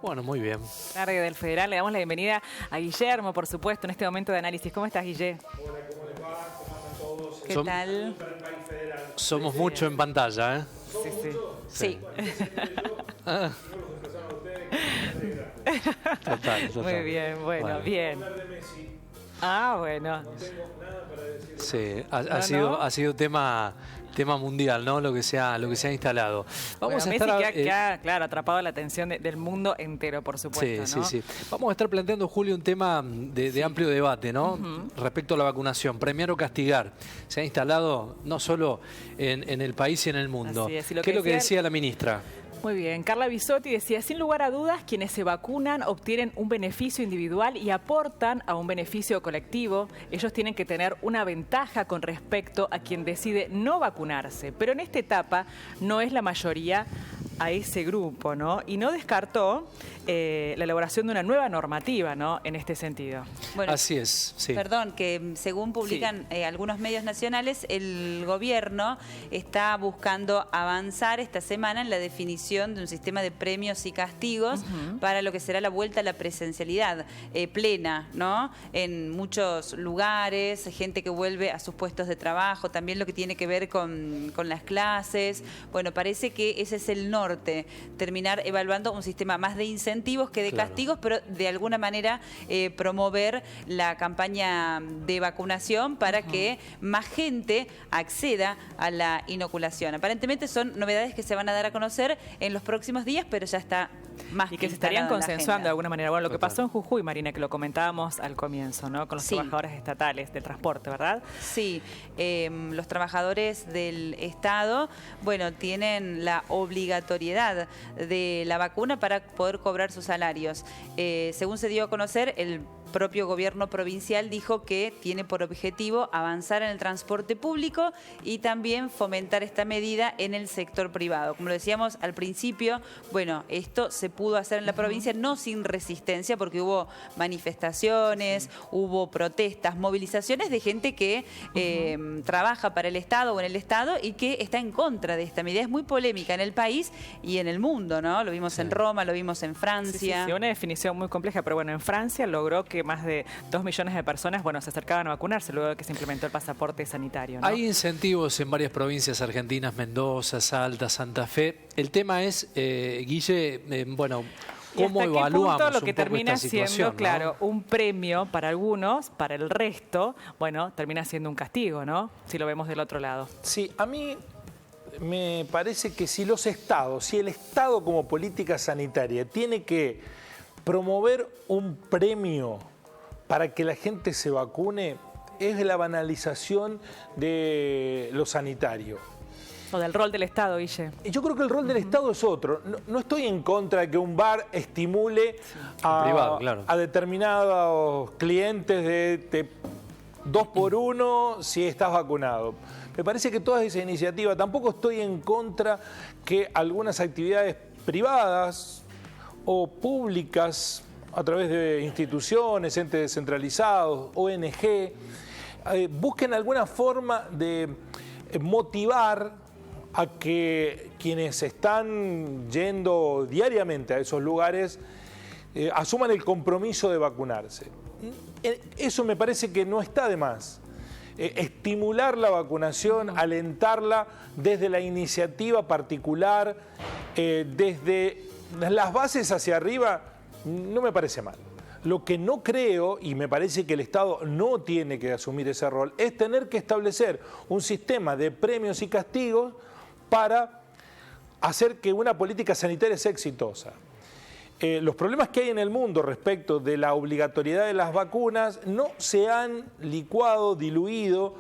Bueno, muy bien. Tarde del Federal, le damos la bienvenida a Guillermo, por supuesto, en este momento de análisis. ¿Cómo estás, Guille? Hola, ¿cómo les va? ¿Cómo andan todos? ¿Qué tal? Somos mucho en pantalla, ¿eh? Sí, sí. Sí. Total. Muy bien, bueno, bien. Ah, bueno. Sí, ha sido tema mundial, ¿no? Lo que se ha instalado. Vamos a estar que ha, claro, atrapado la atención del mundo entero, por supuesto, ¿no? Sí. Vamos a estar planteando, Julio, un tema de amplio debate, ¿no? Respecto a la vacunación. Premiar o castigar. Se ha instalado no solo en el país y en el mundo. Así es. ¿Qué es lo que decía la ministra? Muy bien, Carla Bisotti decía, sin lugar a dudas, quienes se vacunan obtienen un beneficio individual y aportan a un beneficio colectivo. Ellos tienen que tener una ventaja con respecto a quien decide no vacunarse. Pero en esta etapa no es la mayoría a ese grupo, ¿no? Y no descartó la elaboración de una nueva normativa, ¿no? En este sentido. Bueno, así es, sí. Perdón, que según publican algunos medios nacionales, el gobierno está buscando avanzar esta semana en la definición de un sistema de premios y castigos para lo que será la vuelta a la presencialidad plena, ¿no? En muchos lugares, gente que vuelve a sus puestos de trabajo, también lo que tiene que ver con las clases. Bueno, parece que ese es el norte, terminar evaluando un sistema más de incentivos que de castigos, pero de alguna manera promover la campaña de vacunación para que más gente acceda a la inoculación. Aparentemente son novedades que se van a dar a conocer en los próximos días, pero ya está más y que se estarían consensuando de alguna manera. Bueno, lo que pasó en Jujuy, Marina, que lo comentábamos al comienzo, ¿no? Con los trabajadores estatales del transporte, ¿verdad? Sí, los trabajadores del Estado, bueno, tienen la obligatoriedad de la vacuna para poder cobrar sus salarios. Según se dio a conocer, el propio gobierno provincial dijo que tiene por objetivo avanzar en el transporte público y también fomentar esta medida en el sector privado. Como lo decíamos al principio, bueno, esto se pudo hacer en la provincia no sin resistencia porque hubo manifestaciones, hubo protestas, movilizaciones de gente que trabaja para el Estado o en el Estado y que está en contra de esta medida. Es muy polémica en el país y en el mundo, ¿no? Lo vimos en Roma, lo vimos en Francia. Sí, una definición muy compleja, pero bueno, en Francia logró que más de 2 millones de personas, bueno, se acercaban a vacunarse luego de que se implementó el pasaporte sanitario, ¿no? Hay incentivos en varias provincias argentinas, Mendoza, Salta, Santa Fe. El tema es, Guille, bueno, ¿cómo evaluamos punto lo que un poco termina esta situación, siendo, claro, un premio para algunos, para el resto, bueno, termina siendo un castigo, ¿no? Si lo vemos del otro lado. Sí, a mí me parece que si el Estado como política sanitaria tiene que promover un premio para que la gente se vacune, es la banalización de lo sanitario. O del rol del Estado, Guille. Yo creo que el rol del Estado es otro. No estoy en contra de que un bar estimule a determinados clientes de 2 por 1 si estás vacunado. Me parece que toda esa iniciativa, tampoco estoy en contra que algunas actividades privadas o públicas a través de instituciones, entes descentralizados, ONG, busquen alguna forma de motivar a que quienes están yendo diariamente a esos lugares asuman el compromiso de vacunarse. Eso me parece que no está de más. Estimular la vacunación, alentarla desde la iniciativa particular, desde las bases hacia arriba, no me parece mal. Lo que no creo, y me parece que el Estado no tiene que asumir ese rol, es tener que establecer un sistema de premios y castigos para hacer que una política sanitaria sea exitosa. Los problemas que hay en el mundo respecto de la obligatoriedad de las vacunas no se han licuado, diluido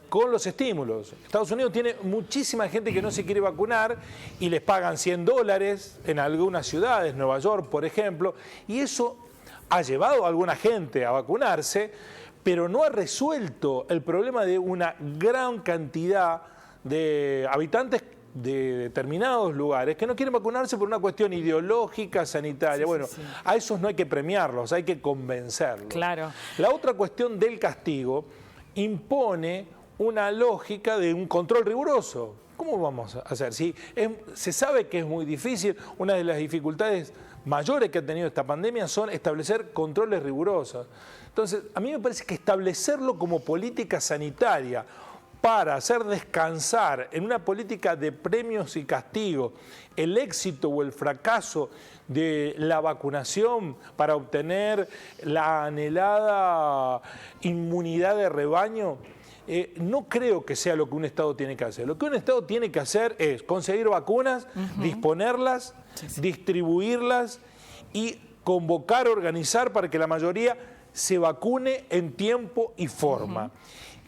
con los estímulos. Estados Unidos tiene muchísima gente que no se quiere vacunar y les pagan $100 en algunas ciudades, Nueva York, por ejemplo, y eso ha llevado a alguna gente a vacunarse, pero no ha resuelto el problema de una gran cantidad de habitantes de determinados lugares que no quieren vacunarse por una cuestión ideológica, sanitaria. A esos no hay que premiarlos, hay que convencerlos. Claro. La otra cuestión del castigo impone una lógica de un control riguroso. ¿Cómo vamos a hacer? Si se sabe que es muy difícil, una de las dificultades mayores que ha tenido esta pandemia son establecer controles rigurosos. Entonces, a mí me parece que establecerlo como política sanitaria para hacer descansar en una política de premios y castigos el éxito o el fracaso de la vacunación para obtener la anhelada inmunidad de rebaño, no creo que sea lo que un Estado tiene que hacer. Lo que un Estado tiene que hacer es conseguir vacunas, disponerlas, distribuirlas y convocar, organizar para que la mayoría se vacune en tiempo y forma.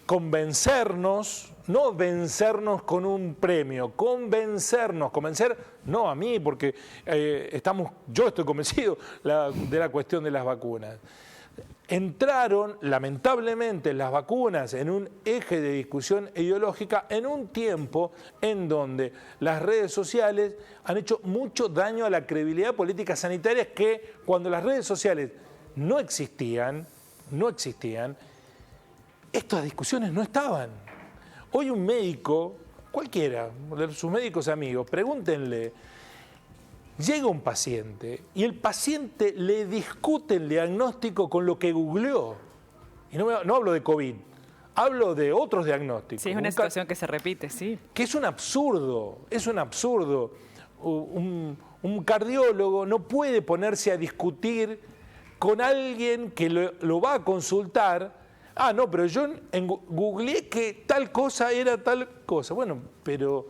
Convencernos, no vencernos con un premio, convencernos, convencer, no a mí, porque yo estoy convencido de la cuestión de las vacunas. Entraron, lamentablemente, las vacunas en un eje de discusión ideológica en un tiempo en donde las redes sociales han hecho mucho daño a la credibilidad política sanitaria, que cuando las redes sociales no existían, estas discusiones no estaban. Hoy un médico, cualquiera de sus médicos amigos, pregúntenle, llega un paciente y el paciente le discute el diagnóstico con lo que googleó. Y no hablo de COVID, hablo de otros diagnósticos. Sí, es una situación que se repite, sí. Que es un absurdo, Un cardiólogo no puede ponerse a discutir con alguien que lo va a consultar. Ah, no, pero yo googleé que tal cosa era tal cosa. Bueno, pero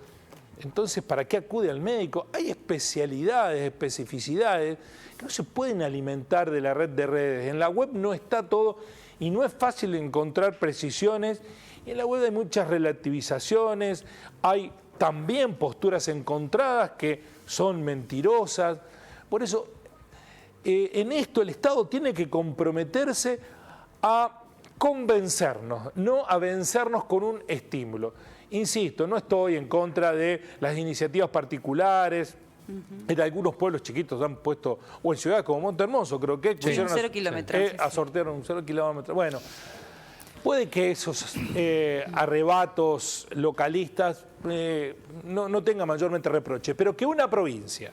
entonces, ¿para qué acude al médico? Hay especialidades, especificidades que no se pueden alimentar de la red de redes. En la web no está todo y no es fácil encontrar precisiones. Y en la web hay muchas relativizaciones, hay también posturas encontradas que son mentirosas. Por eso, en esto el Estado tiene que comprometerse a convencernos, no a vencernos con un estímulo. Insisto, no estoy en contra de las iniciativas particulares. En algunos pueblos chiquitos han puesto, o en ciudades como Montehermoso, creo que pusieron 0 kilómetros. A sortear un 0 kilómetro. Bueno, puede que esos arrebatos localistas no tengan mayormente reproche, pero que una provincia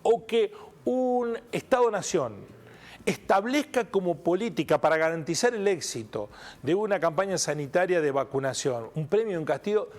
o que un Estado-nación establezca como política para garantizar el éxito de una campaña sanitaria de vacunación un premio y un castigo,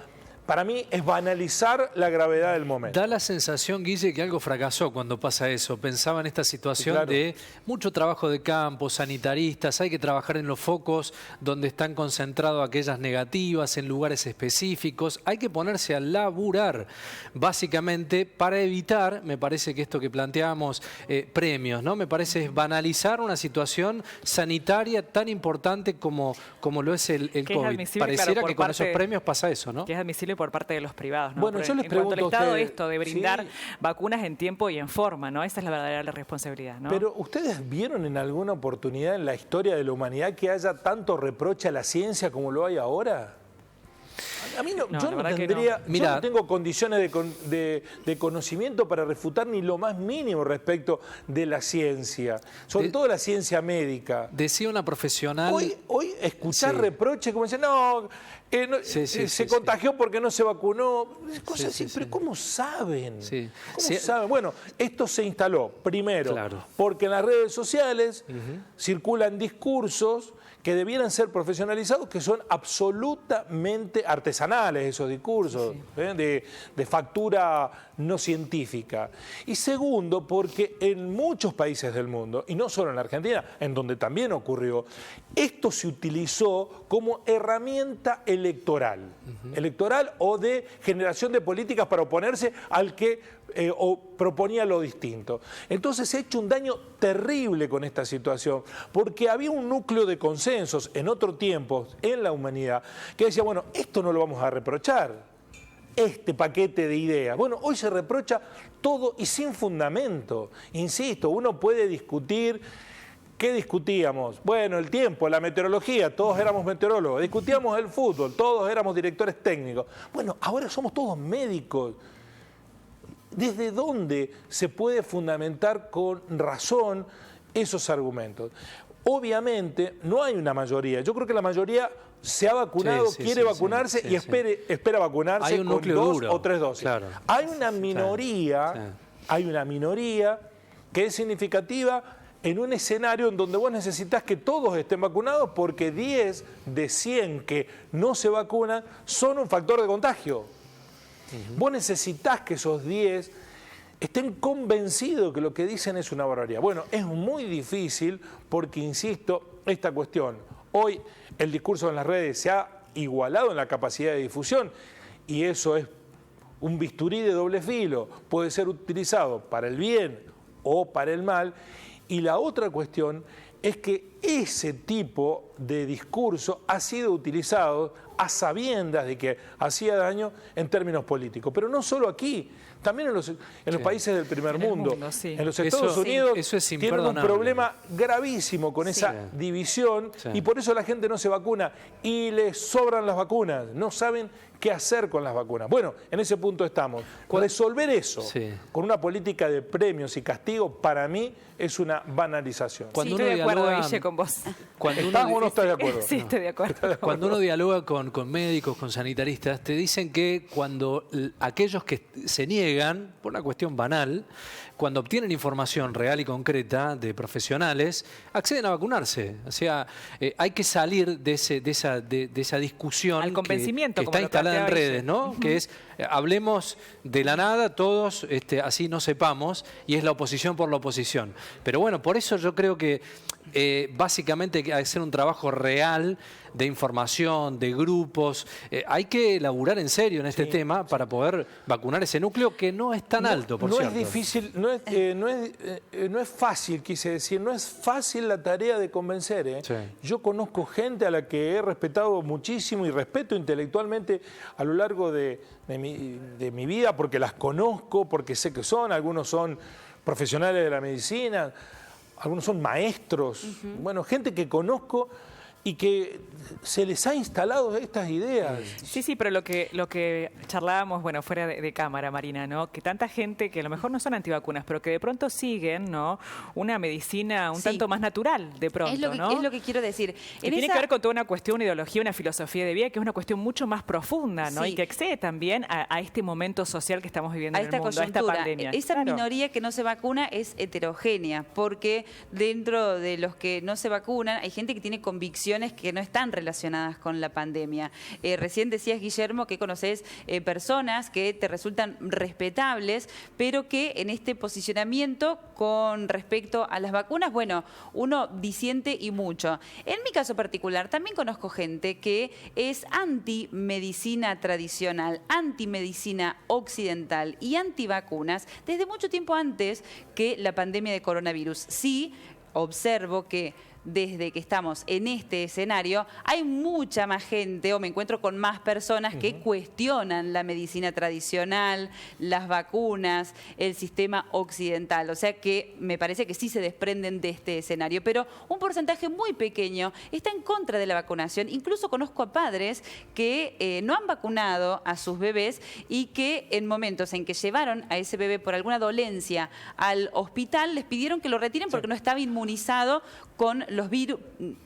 para mí es banalizar la gravedad del momento. Da la sensación, Guille, que algo fracasó cuando pasa eso. Pensaba en esta situación de mucho trabajo de campo, sanitaristas, hay que trabajar en los focos donde están concentradas aquellas negativas, en lugares específicos. Hay que ponerse a laburar, básicamente, para evitar, me parece que esto que planteábamos, premios, ¿no? Me parece es banalizar una situación sanitaria tan importante como lo es el COVID. Pareciera que con esos premios pasa eso, ¿no? Que es admisible por parte de los privados, ¿no? Bueno, yo les pregunto en cuanto al Estado, ustedes, esto de brindar vacunas en tiempo y en forma, ¿no? Esa es la verdadera responsabilidad, ¿no? Pero ¿ustedes vieron en alguna oportunidad en la historia de la humanidad que haya tanto reproche a la ciencia como lo hay ahora? A mí yo no tengo condiciones de conocimiento para refutar ni lo más mínimo respecto de la ciencia, sobre todo la ciencia médica. Decía una profesional... Hoy escuchar reproches como dicen, se contagió porque no se vacunó, cosas así, pero ¿cómo saben? ¿Cómo saben? Bueno, esto se instaló primero porque en las redes sociales circulan discursos que debieran ser profesionalizados, que son absolutamente artesanales esos discursos, de factura no científica. Y segundo, porque en muchos países del mundo, y no solo en la Argentina, en donde también ocurrió, esto se utilizó como herramienta electoral, o de generación de políticas para oponerse al que o proponía lo distinto. Entonces se ha hecho un daño terrible con esta situación, porque había un núcleo de consensos en otro tiempo en la humanidad que decía, bueno, esto no lo vamos a reprochar, este paquete de ideas. Bueno, hoy se reprocha todo y sin fundamento. Insisto, uno puede discutir. ¿Qué discutíamos? Bueno, el tiempo, la meteorología, todos éramos meteorólogos. Discutíamos el fútbol, todos éramos directores técnicos. Bueno, ahora somos todos médicos. ¿Desde dónde se puede fundamentar con razón esos argumentos? Obviamente no hay una mayoría. Yo creo que la mayoría se ha vacunado, quiere vacunarse y espera vacunarse con 2 o 3 dosis. Hay una minoría, que es significativa en un escenario en donde vos necesitas que todos estén vacunados porque 10 de 100 que no se vacunan son un factor de contagio. Vos necesitas que esos 10 estén convencidos que lo que dicen es una barbaridad. Bueno, es muy difícil porque, insisto, esta cuestión, hoy el discurso en las redes se ha igualado en la capacidad de difusión y eso es un bisturí de doble filo, puede ser utilizado para el bien o para el mal. Y la otra cuestión es que ese tipo de discurso ha sido utilizado a sabiendas de que hacía daño en términos políticos. Pero no solo aquí, también en los países del primer mundo. En los Estados Unidos tienen un problema gravísimo con esa división y por eso la gente no se vacuna y les sobran las vacunas, no saben qué hacer con las vacunas. Bueno, en ese punto estamos. Resolver eso con una política de premios y castigos, para mí, es una banalización. Cuando estoy de acuerdo, Guille, con vos. ¿Estás o no estás de acuerdo? Sí, estoy de acuerdo. Cuando uno dialoga con médicos, con sanitaristas, te dicen que cuando aquellos que se niegan, por una cuestión banal, cuando obtienen información real y concreta de profesionales, acceden a vacunarse. O sea, hay que salir de esa discusión al convencimiento, que está instalada en redes, ¿no? Que es, hablemos de la nada, todos así no sepamos, y es la oposición por la oposición. Pero bueno, por eso yo creo que básicamente hay que hacer un trabajo real de información, de grupos. Hay que elaborar en serio en este tema para poder vacunar ese núcleo que no es tan alto, por cierto. No es difícil, no es fácil, quise decir, no es fácil la tarea de convencer. Yo conozco gente a la que he respetado muchísimo y respeto intelectualmente a lo largo de mi vida porque las conozco, porque sé que algunos son profesionales de la medicina, algunos son maestros, bueno, gente que conozco y que se les ha instalado estas ideas. Sí, pero lo que charlábamos, bueno, fuera de cámara, Marina, ¿no? Que tanta gente que a lo mejor no son antivacunas, pero que de pronto siguen, ¿no? Una medicina un tanto más natural, de pronto, ¿no? Es lo que quiero decir. Tiene que ver con toda una cuestión, una ideología, una filosofía de vida, que es una cuestión mucho más profunda, ¿no? Y que excede también a este momento social que estamos viviendo en el mundo, a esta pandemia. Esa minoría que no se vacuna es heterogénea, porque dentro de los que no se vacunan hay gente que tiene convicciones que no están relacionadas con la pandemia. Recién decías, Guillermo, que conoces personas que te resultan respetables, pero que en este posicionamiento con respecto a las vacunas, bueno, uno disiente y mucho. En mi caso particular, también conozco gente que es anti-medicina tradicional, anti-medicina occidental y antivacunas desde mucho tiempo antes que la pandemia de coronavirus. Sí, observo que desde que estamos en este escenario, hay mucha más gente, o me encuentro con más personas que cuestionan la medicina tradicional, las vacunas, el sistema occidental. O sea que me parece que sí se desprenden de este escenario. Pero un porcentaje muy pequeño está en contra de la vacunación. Incluso conozco a padres que no han vacunado a sus bebés y que en momentos en que llevaron a ese bebé por alguna dolencia al hospital, les pidieron que lo retiren porque no estaba inmunizado con los virus,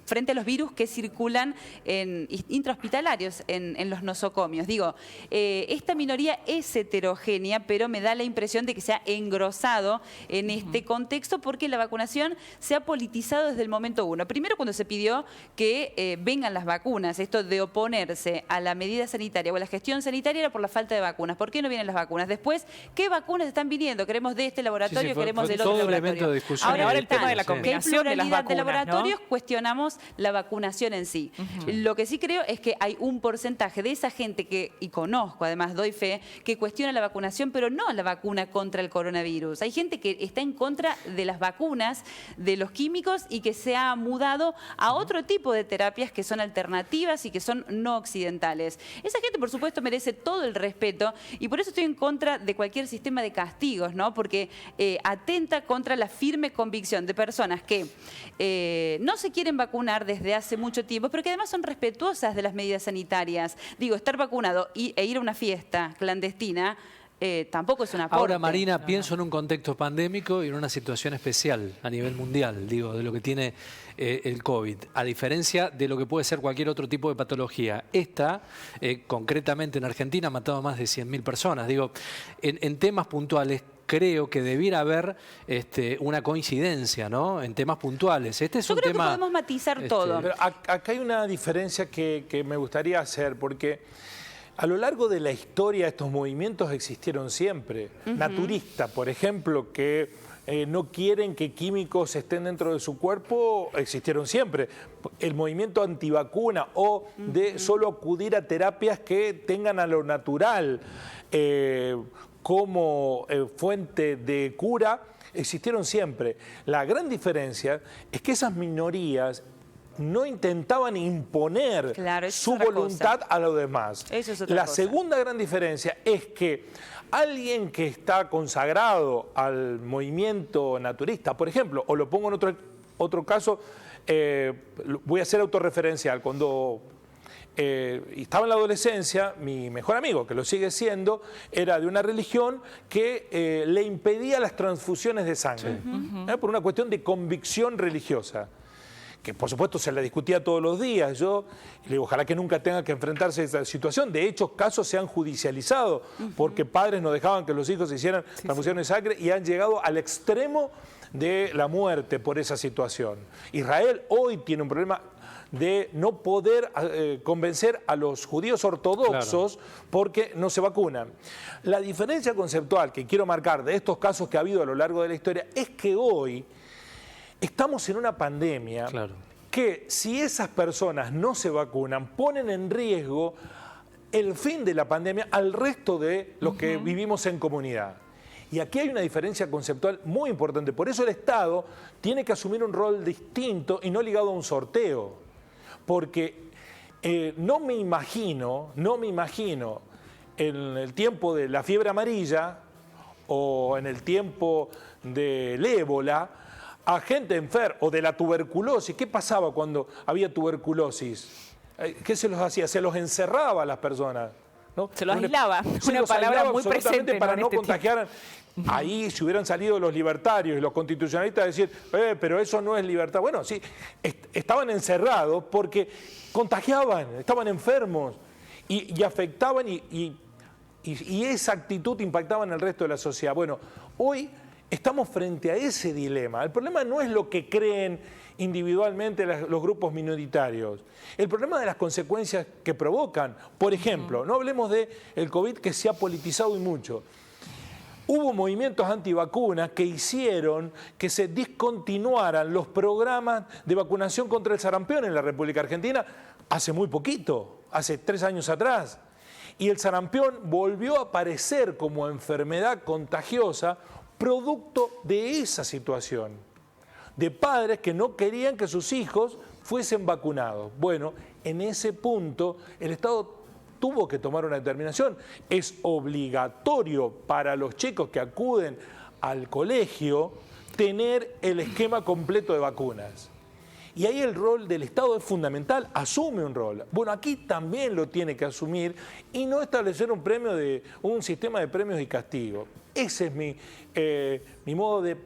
frente a los virus que circulan intrahospitalarios en los nosocomios. Digo, esta minoría es heterogénea, pero me da la impresión de que se ha engrosado en este contexto porque la vacunación se ha politizado desde el momento uno. Primero cuando se pidió que vengan las vacunas, esto de oponerse a la medida sanitaria o a la gestión sanitaria era por la falta de vacunas. ¿Por qué no vienen las vacunas? Después, ¿qué vacunas están viniendo? Queremos de este laboratorio, queremos del otro laboratorio. Ahora el tema de la combinación de las vacunas, laboratorios, ¿no? Cuestionamos la vacunación en sí. Lo que sí creo es que hay un porcentaje de esa gente que, y conozco, además doy fe, que cuestiona la vacunación, pero no la vacuna contra el coronavirus. Hay gente que está en contra de las vacunas, de los químicos y que se ha mudado a otro tipo de terapias que son alternativas y que son no occidentales. Esa gente, por supuesto, merece todo el respeto y por eso estoy en contra de cualquier sistema de castigos, ¿no? Porque atenta contra la firme convicción de personas que no se quieren vacunar desde hace mucho tiempo, pero que además son respetuosas de las medidas sanitarias. Digo, estar vacunado e ir a una fiesta clandestina tampoco es un aporte. Ahora, Marina, pienso en un contexto pandémico y en una situación especial a nivel mundial, digo, de lo que tiene el COVID, a diferencia de lo que puede ser cualquier otro tipo de patología. Esta, concretamente en Argentina, ha matado a más de 100.000 personas. Digo, en temas puntuales, creo que debiera haber una coincidencia, ¿no? En temas puntuales. Este es Yo un creo tema, que podemos matizar todo. Pero acá hay una diferencia que me gustaría hacer, porque a lo largo de la historia estos movimientos existieron siempre. Naturistas, por ejemplo, que no quieren que químicos estén dentro de su cuerpo, existieron siempre. El movimiento antivacuna o de solo acudir a terapias que tengan a lo natural como fuente de cura, existieron siempre. La gran diferencia es que esas minorías no intentaban imponer su voluntad a los demás. La segunda gran diferencia es que alguien que está consagrado al movimiento naturista, por ejemplo, o lo pongo en otro caso, voy a ser autorreferencial. Cuando estaba en la adolescencia, mi mejor amigo, que lo sigue siendo, era de una religión que le impedía las transfusiones de sangre, por una cuestión de convicción religiosa, que por supuesto se la discutía todos los días. Yo le digo, ojalá que nunca tenga que enfrentarse a esta situación. De hecho, casos se han judicializado porque padres no dejaban que los hijos hicieran transfusiones de sangre y han llegado al extremo de la muerte por esa situación. Israel hoy tiene un problema de no poder convencer a los judíos ortodoxos porque no se vacunan. La diferencia conceptual que quiero marcar de estos casos que ha habido a lo largo de la historia es que hoy estamos en una pandemia que si esas personas no se vacunan ponen en riesgo el fin de la pandemia al resto de los que vivimos en comunidad. Y aquí hay una diferencia conceptual muy importante. Por eso el Estado tiene que asumir un rol distinto y no ligado a un sorteo. Porque no me imagino en el tiempo de la fiebre amarilla o en el tiempo del ébola a gente enferma o de la tuberculosis. ¿Qué pasaba cuando había tuberculosis? ¿Qué se los hacía? Se los encerraba a las personas, ¿no? Se los aislaba. Una palabra muy presente para no contagiar. Ahí si hubieran salido los libertarios y los constitucionalistas a decir, pero eso no es libertad. Bueno, sí, estaban encerrados porque contagiaban, estaban enfermos y afectaban y esa actitud impactaba en el resto de la sociedad. Bueno, hoy estamos frente a ese dilema. El problema no es lo que creen individualmente los grupos minoritarios. El problema de las consecuencias que provocan. Por ejemplo, no hablemos del COVID que se ha politizado y mucho. Hubo movimientos antivacunas que hicieron que se discontinuaran los programas de vacunación contra el sarampión en la República Argentina hace muy poquito, hace 3 años atrás. Y el sarampión volvió a aparecer como enfermedad contagiosa producto de esa situación, de padres que no querían que sus hijos fuesen vacunados. Bueno, en ese punto el Estado tuvo que tomar una determinación. Es obligatorio para los chicos que acuden al colegio tener el esquema completo de vacunas. Y ahí el rol del Estado es fundamental, asume un rol. Bueno, aquí también lo tiene que asumir y no establecer un sistema de premios y castigos. Ese es mi modo de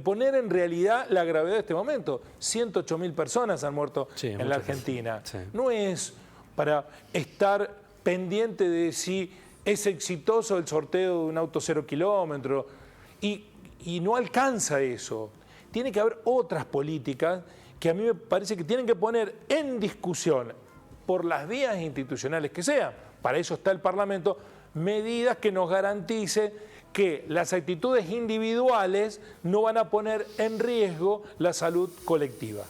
poner en realidad la gravedad de este momento. 108.000 personas han muerto en la Argentina. No es para estar pendiente de si es exitoso el sorteo de un auto 0 kilómetro y no alcanza eso. Tiene que haber otras políticas que a mí me parece que tienen que poner en discusión por las vías institucionales que sean. Para eso está el Parlamento, medidas que nos garanticen que las actitudes individuales no van a poner en riesgo la salud colectiva.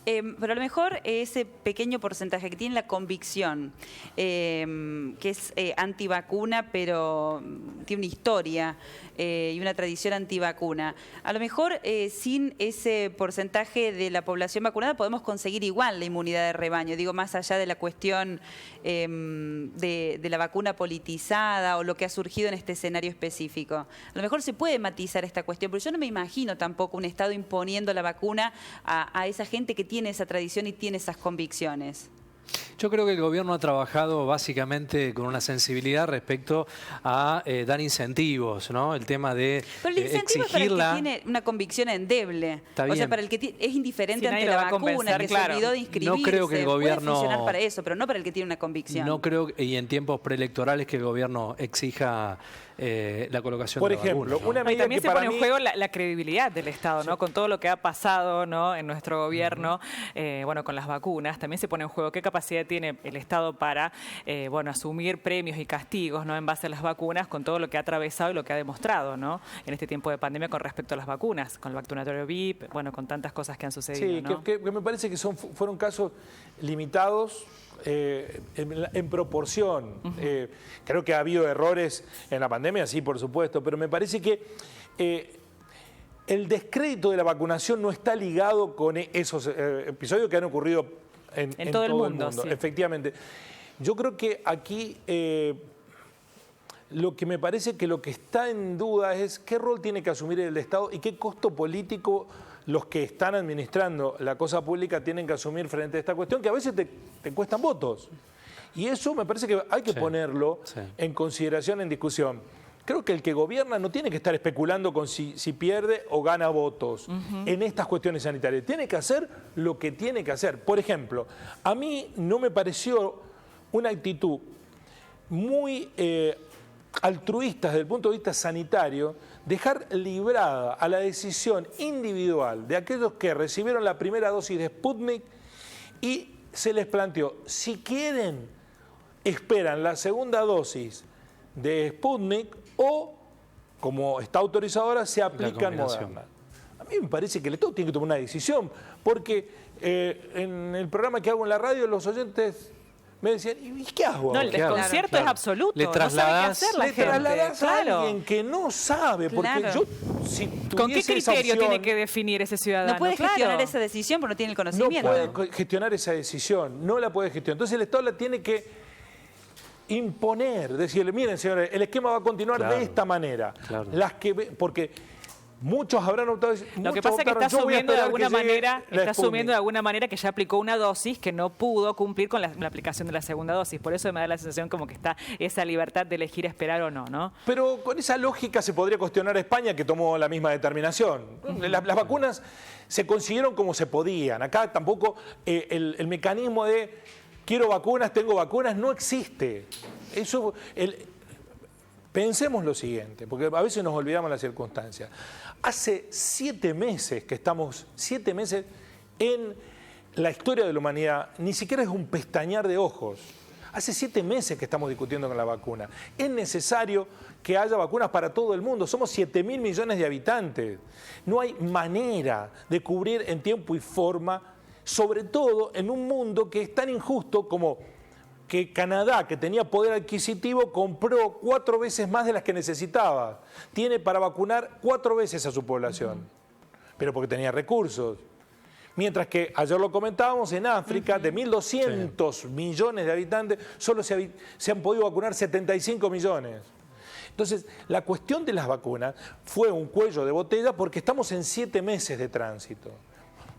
Pero a lo mejor ese pequeño porcentaje que tiene la convicción, que es antivacuna, pero tiene una historia y una tradición antivacuna, a lo mejor sin ese porcentaje de la población vacunada podemos conseguir igual la inmunidad de rebaño, digo, más allá de la cuestión de la vacuna politizada o lo que ha surgido en este escenario específico. A lo mejor se puede matizar esta cuestión, pero yo no me imagino tampoco un Estado imponiendo la vacuna a esa gente que tiene esa tradición y tiene esas convicciones. Yo creo que el gobierno ha trabajado básicamente con una sensibilidad respecto a dar incentivos, ¿no? El tema de Pero el incentivo es para el que tiene una convicción endeble. O sea, para el que es indiferente ante la vacuna, que se olvidó de inscribirse. No creo que el gobierno puede funcionar para eso, pero no para el que tiene una convicción. No creo, y en tiempos preelectorales, que el gobierno exija la colocación por de ejemplo, vacunas, ¿no? una medida también que se pone en mí... juego la credibilidad del Estado, ¿no? Con todo lo que ha pasado, ¿no? En nuestro gobierno, bueno, con las vacunas, también se pone en juego qué capacidad tiene el Estado para, bueno, asumir premios y castigos, ¿no? En base a las vacunas, con todo lo que ha atravesado y lo que ha demostrado, ¿no? En este tiempo de pandemia con respecto a las vacunas, con el vacunatorio VIP, bueno, con tantas cosas que han sucedido, sí, ¿no? que me parece que fueron casos limitados, en proporción. Creo que ha habido errores en la pandemia, sí, por supuesto, pero me parece que el descrédito de la vacunación no está ligado con esos episodios que han ocurrido en todo el mundo. Sí. Efectivamente. Yo creo que aquí lo que me parece que lo que está en duda es qué rol tiene que asumir el Estado y qué costo político los que están administrando la cosa pública tienen que asumir frente a esta cuestión, que a veces te cuestan votos. Y eso me parece que hay que ponerlo en consideración, en discusión. Creo que el que gobierna no tiene que estar especulando con si pierde o gana votos en estas cuestiones sanitarias. Tiene que hacer lo que tiene que hacer. Por ejemplo, a mí no me pareció una actitud muy altruista desde el punto de vista sanitario dejar librada a la decisión individual de aquellos que recibieron la primera dosis de Sputnik y se les planteó, si quieren, esperan la segunda dosis de Sputnik o, como está autorizado ahora, se aplican Moderna. A mí me parece que el Estado tiene que tomar una decisión, porque en el programa que hago en la radio, los oyentes me decían, ¿y qué hago? No, el desconcierto es absoluto. Le trasladás, no sabe qué hacer la gente. Trasladás a alguien que no sabe, porque yo, si ¿con qué criterio opción, tiene que definir ese ciudadano? No puede gestionar esa decisión porque no tiene el conocimiento. No puede gestionar esa decisión, no la puede gestionar. Entonces el Estado la tiene que imponer, decirle, miren señores, el esquema va a continuar de esta manera. Porque muchos habrán optado. Lo que pasa es que está asumiendo de alguna manera, que ya aplicó una dosis que no pudo cumplir con la aplicación de la segunda dosis. Por eso me da la sensación como que está esa libertad de elegir esperar o no, ¿no? Pero con esa lógica se podría cuestionar a España, que tomó la misma determinación. Las vacunas se consiguieron como se podían. Acá tampoco el mecanismo de quiero vacunas, tengo vacunas, no existe. Pensemos lo siguiente, porque a veces nos olvidamos las circunstancias. Hace 7 meses que estamos, 7 meses en la historia de la humanidad, ni siquiera es un pestañear de ojos. Hace 7 meses que estamos discutiendo con la vacuna. Es necesario que haya vacunas para todo el mundo. Somos 7.000 millones de habitantes. No hay manera de cubrir en tiempo y forma, sobre todo en un mundo que es tan injusto como que Canadá, que tenía poder adquisitivo, compró 4 veces más de las que necesitaba. Tiene para vacunar 4 veces a su población, pero porque tenía recursos. Mientras que, ayer lo comentábamos, en África, de 1.200 millones de habitantes, solo se han podido vacunar 75 millones. Entonces, la cuestión de las vacunas fue un cuello de botella porque estamos en 7 meses de tránsito.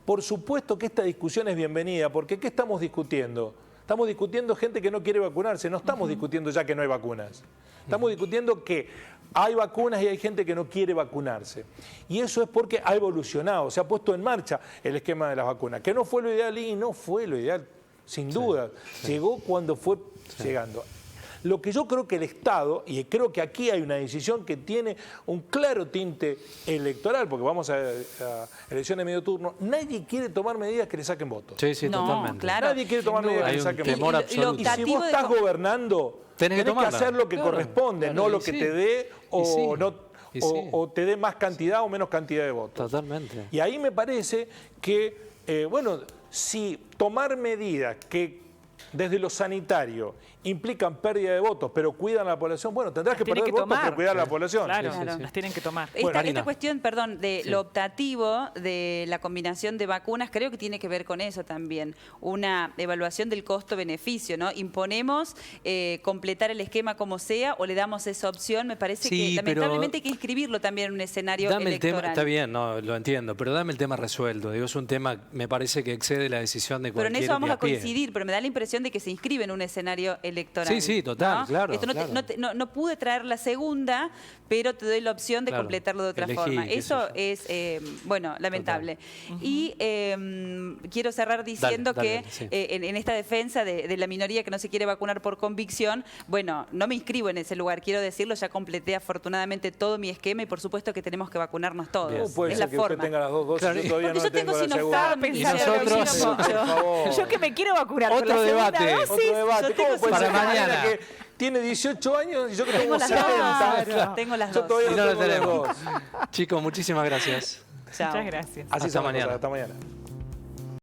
Por supuesto que esta discusión es bienvenida, porque ¿qué estamos discutiendo? Estamos discutiendo gente que no quiere vacunarse, no estamos discutiendo ya que no hay vacunas. Estamos discutiendo que hay vacunas y hay gente que no quiere vacunarse. Y eso es porque ha evolucionado, se ha puesto en marcha el esquema de las vacunas, que no fue lo ideal y no fue lo ideal, sin duda. Llegó cuando fue llegando. Lo que yo creo que el Estado, y creo que aquí hay una decisión que tiene un claro tinte electoral, porque vamos a elecciones de medio turno, nadie quiere tomar medidas que le saquen votos. Sí, totalmente. Claro. Nadie quiere tomar medidas que le saquen votos. Y si vos estás gobernando, tenés que hacer lo que corresponde, no lo que te dé o te dé más cantidad o menos cantidad de votos. Totalmente. Y ahí me parece que, si tomar medidas que desde lo sanitario implican pérdida de votos, pero cuidan a la población. Bueno, tendrás que perder votos para cuidar a la población. Claro, las tienen que tomar. Esta cuestión, perdón, de lo optativo, de la combinación de vacunas, creo que tiene que ver con eso también. Una evaluación del costo-beneficio, ¿no? Imponemos completar el esquema como sea o le damos esa opción. Me parece que lamentablemente hay que inscribirlo también en un escenario electoral. El tema, está bien, no, lo entiendo, pero dame el tema resuelto. Digo, es un tema, me parece que excede la decisión de cualquier. Pero en eso vamos a coincidir, pero me da la impresión de que se inscribe en un escenario electoral. Sí, total, ¿no? claro. Esto no pude traer la segunda, pero te doy la opción de completarlo de otra forma. Eso es, bueno, lamentable. Y quiero cerrar diciendo que en esta defensa de la minoría que no se quiere vacunar por convicción, bueno, no me inscribo en ese lugar, quiero decirlo, ya completé afortunadamente todo mi esquema y por supuesto que tenemos que vacunarnos todos. ¿Cómo puede ser que usted tenga las dos dosis? Claro. Yo todavía Porque no tengo la segunda. Y nosotros... Yo que me quiero vacunar Otro debate. Otro debate. ¿Cómo puede para ser mañana que tiene 18 años y yo que tengo las 70? dos. Tengo las Yo dos. todavía y no no lo tengo las tenemos. dos. Chicos, muchísimas gracias. Muchas gracias. Así hasta mañana. Hasta mañana.